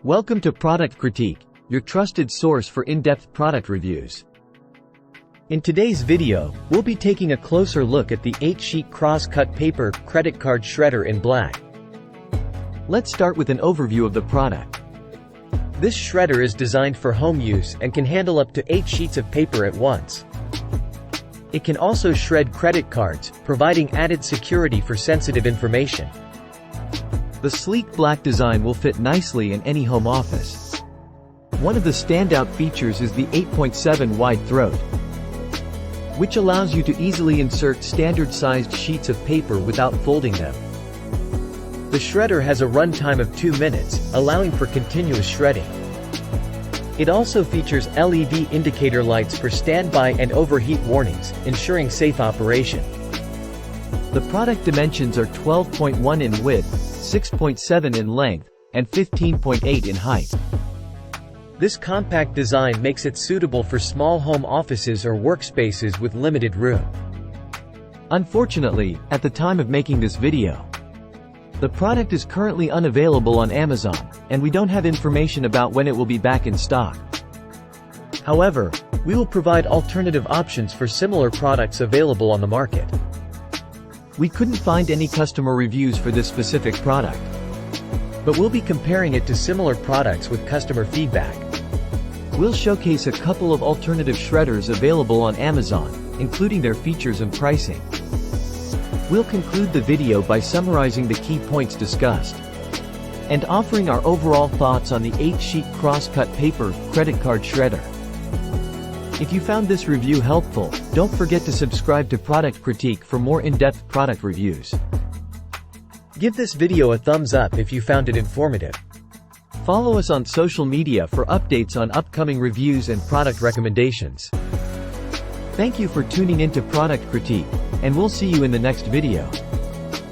Welcome to Product Critique, your trusted source for in-depth product reviews. In today's video, we'll be taking a closer look at the 8-sheet cross-cut paper credit card shredder in black. Let's start with an overview of the product. This shredder is designed for home use and can handle up to 8 sheets of paper at once. It can also shred credit cards, providing added security for sensitive information. The sleek black design will fit nicely in any home office. One of the standout features is the 8.7 wide throat, which allows you to easily insert standard-sized sheets of paper without folding them. The shredder has a runtime of 2 minutes, allowing for continuous shredding. It also features LED indicator lights for standby and overheat warnings, ensuring safe operation. The product dimensions are 12.1 in width, 6.7 in length, and 15.8 in height. This compact design makes it suitable for small home offices or workspaces with limited room. Unfortunately, at the time of making this video, the product is currently unavailable on Amazon, and we don't have information about when it will be back in stock. However, we will provide alternative options for similar products available on the market. We couldn't find any customer reviews for this specific product, but we'll be comparing it to similar products with customer feedback. We'll showcase a couple of alternative shredders available on Amazon, including their features and pricing. We'll conclude the video by summarizing the key points discussed and offering our overall thoughts on the 8-sheet cross-cut paper credit card shredder. If you found this review helpful, don't forget to subscribe to Product Critique for more in-depth product reviews. Give this video a thumbs up if you found it informative. Follow us on social media for updates on upcoming reviews and product recommendations. Thank you for tuning into Product Critique, and we'll see you in the next video.